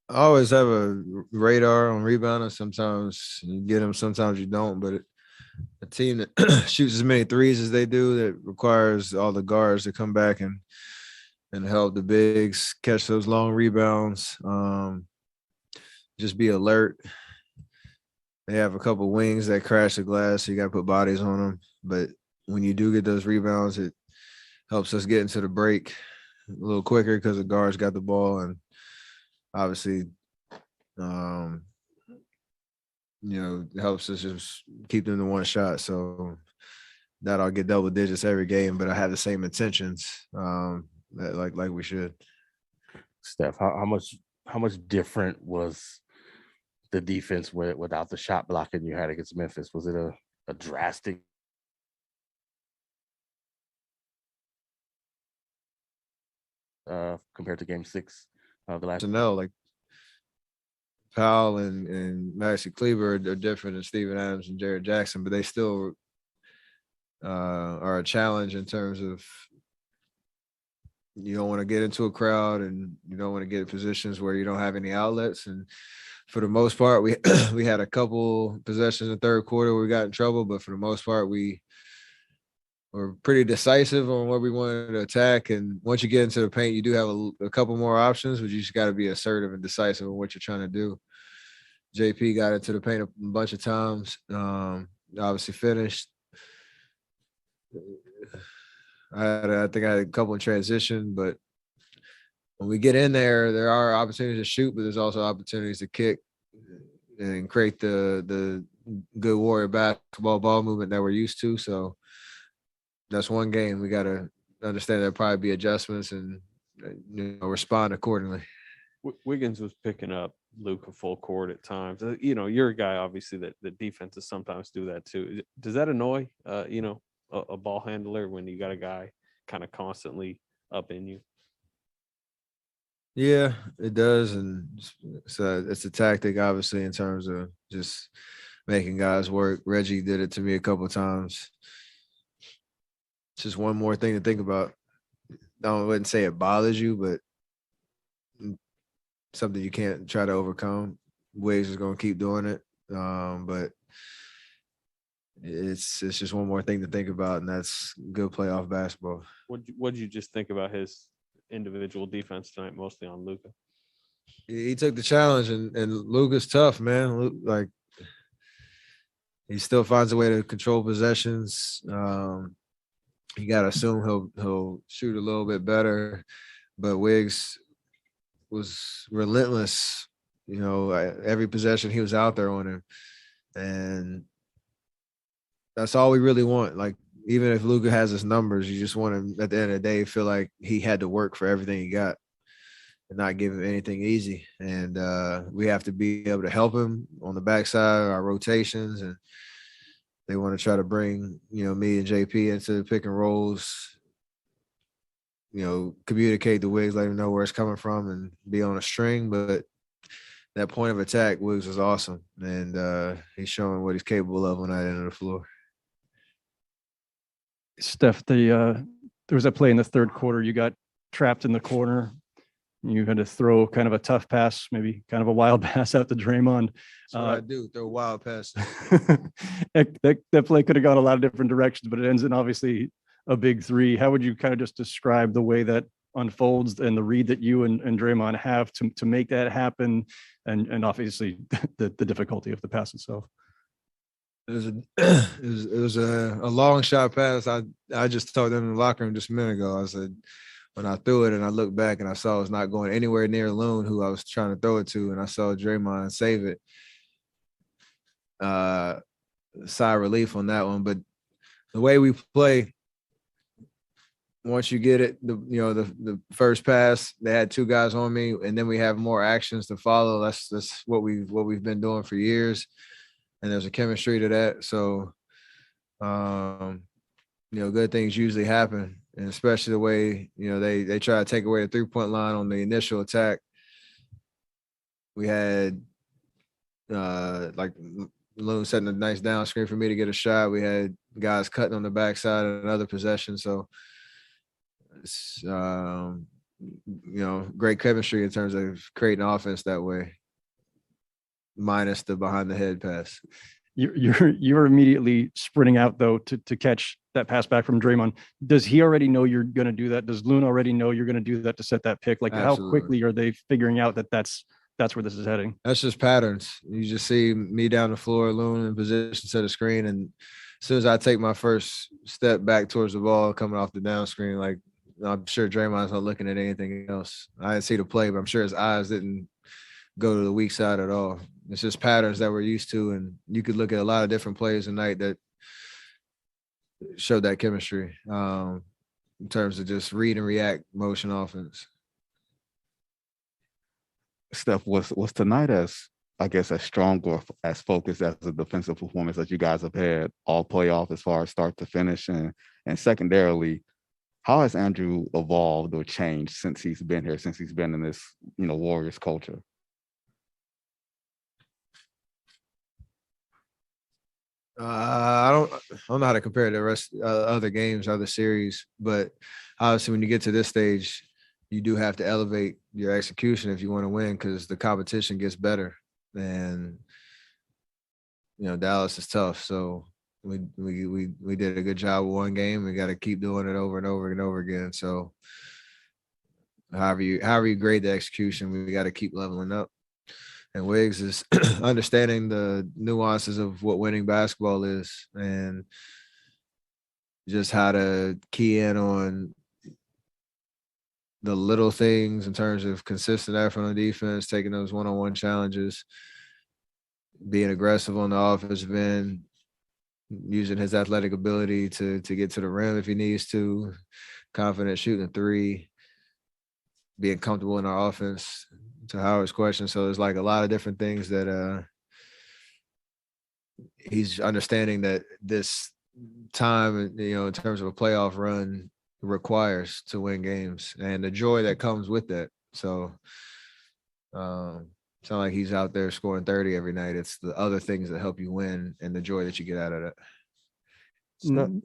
I always have a radar on rebounding. Sometimes you get them, sometimes you don't. But a team that shoots as many threes as they do, that requires all the guards to come back and help the bigs catch those long rebounds. Just be alert. They have a couple wings that crash the glass, so you got to put bodies on them. But when you do get those rebounds, it helps us get into the break a little quicker because the guards got the ball, and obviously, um, it helps us just keep them to one shot. So that I'll get double digits every game, but I have the same intentions, like we should. Steph, how much different was the defense without the shot blocking you had against Memphis? Was it a drastic compared to Game 6 of the last? To know, like Powell and Maxi Kleber are different than Steven Adams and Jared Jackson, but they still are a challenge in terms of you don't want to get into a crowd and you don't want to get in positions where you don't have any outlets. And for the most part, we we had a couple possessions in the third quarter where we got in trouble, but for the most part, we were pretty decisive on what we wanted to attack. And once you get into the paint, you do have a couple more options, but you just got to be assertive and decisive on what you're trying to do. JP got into the paint a bunch of times. Obviously finished. I think I had a couple in transition, but when we get in there, there are opportunities to shoot, but there's also opportunities to kick and create the good Warrior basketball ball movement that we're used to. So that's one game. We got to understand there'll probably be adjustments and respond accordingly. Wiggins was picking up Luka full court at times. You're a guy obviously that the defenses sometimes do that too. Does that annoy a ball handler when you got a guy kind of constantly up in you? Yeah, it does, and so it's a tactic, obviously, in terms of just making guys work. Reggie did it to me a couple of times. It's just one more thing to think about. I wouldn't say it bothers you, but something you can't try to overcome. Waves is going to keep doing it, but it's just one more thing to think about, and that's good playoff basketball. What'd you just think about his individual defense tonight, mostly on Luka? He took the challenge, and Luka's tough, man. Like he still finds a way to control possessions. You got to assume he'll shoot a little bit better, but Wiggs was relentless. Every possession he was out there on him, and that's all we really want. Like even if Luka has his numbers, you just want him at the end of the day feel like he had to work for everything he got and not give him anything easy. And we have to be able to help him on the backside, our rotations, and they want to try to bring me and JP into the pick and rolls. Communicate the Wiggs, let him know where it's coming from, and be on a string. But that point of attack, Wiggs was awesome, and he's showing what he's capable of on that end of the floor. Steph, there was a play in the third quarter. You got trapped in the corner. You had to throw kind of a tough pass, maybe kind of a wild pass out to Draymond. That's what I do, throw wild passes. that play could have gone a lot of different directions, but it ends in obviously a big three. How would you kind of just describe the way that unfolds and the read that you and Draymond have to make that happen, and obviously the difficulty of the pass itself? It was a long shot pass. I just told them in the locker room just a minute ago. I said when I threw it and I looked back and I saw it's not going anywhere near Loon, who I was trying to throw it to, and I saw Draymond save it. Sigh of relief on that one, but the way we play, once you get it, the first pass, they had two guys on me, and then we have more actions to follow. That's what we've been doing for years, and there's a chemistry to that. So, good things usually happen, and especially the way they try to take away the 3-point line on the initial attack. We had like Loon setting a nice down screen for me to get a shot. We had guys cutting on the backside of another possession. So, great chemistry in terms of creating offense that way, minus the behind the head pass. You're immediately sprinting out though to catch that pass back from Draymond. Does he already know you're going to do that? Does Loon already know you're going to do that to set that pick? Like Absolutely. How quickly are they figuring out that that's where this is heading? That's just patterns. You just see me down the floor, Loon in position, set a screen, and as soon as I take my first step back towards the ball coming off the down screen, like I'm sure Draymond's not looking at anything else. I didn't see the play, but I'm sure his eyes didn't go to the weak side at all. It's just patterns that we're used to, and you could look at a lot of different plays tonight that showed that chemistry in terms of just read and react motion offense. Steph, was tonight as strong or as focused as a defensive performance that you guys have had all playoff as far as start to finish, and secondarily, how has Andrew evolved or changed since he's been here, since he's been in this Warriors culture? I don't know how to compare the rest other games, other series, but obviously when you get to this stage, you do have to elevate your execution if you want to win, because the competition gets better, and Dallas is tough. So we did a good job with one game. We got to keep doing it over and over and over again. So however you grade the execution, we got to keep leveling up. And Wiggs is understanding the nuances of what winning basketball is and just how to key in on the little things in terms of consistent effort on defense, taking those one-on-one challenges, being aggressive on the offensive end, using his athletic ability to get to the rim if he needs to, confident shooting a three, being comfortable in our offense, to Howard's question. So there's like a lot of different things that he's understanding that this time, in terms of a playoff run, requires to win games, and the joy that comes with that. So it's not like he's out there scoring 30 every night. It's the other things that help you win and the joy that you get out of it.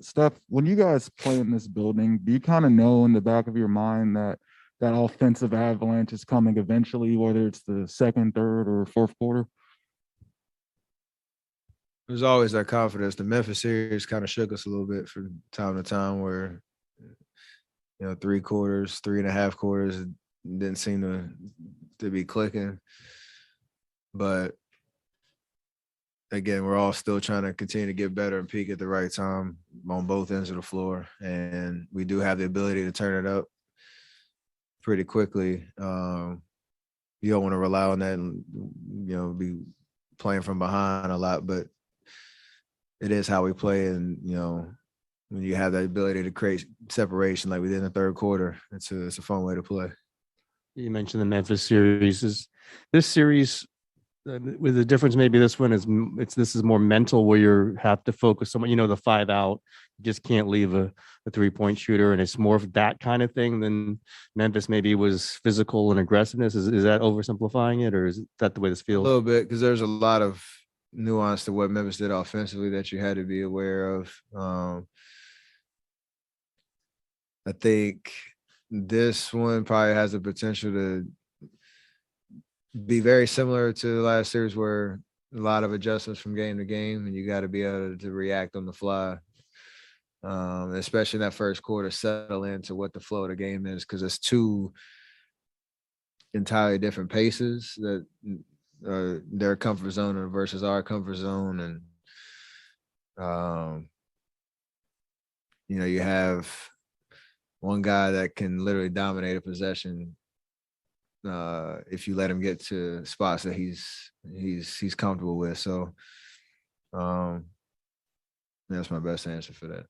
Steph, when you guys play in this building, do you kind of know in the back of your mind that offensive avalanche is coming eventually, whether it's the second, third, or fourth quarter? There's always that confidence. The Memphis series kind of shook us a little bit from time to time where, 3 quarters, 3.5 quarters, it didn't seem to be clicking. But again, we're all still trying to continue to get better and peak at the right time on both ends of the floor. And we do have the ability to turn it up pretty quickly. You don't want to rely on that and be playing from behind a lot, but it is how we play. And when you have that ability to create separation like we did in the third quarter, it's a fun way to play. You mentioned the Memphis series. This series, with the difference, maybe this one this is more mental, where you have to focus on the 5 out. You just can't leave a 3-point shooter, and it's more of that kind of thing than Memphis maybe was physical and aggressiveness. Is that oversimplifying it, or is that the way this feels? A little bit, because there's a lot of nuance to what Memphis did offensively that you had to be aware of. I think this one probably has the potential to be very similar to the last series, where a lot of adjustments from game to game, and you got to be able to react on the fly, especially in that first quarter, settle into what the flow of the game is, because it's 2 entirely different paces that their comfort zone versus our comfort zone. And you have one guy that can literally dominate a possession if you let him get to spots that he's comfortable with. So that's my best answer for that.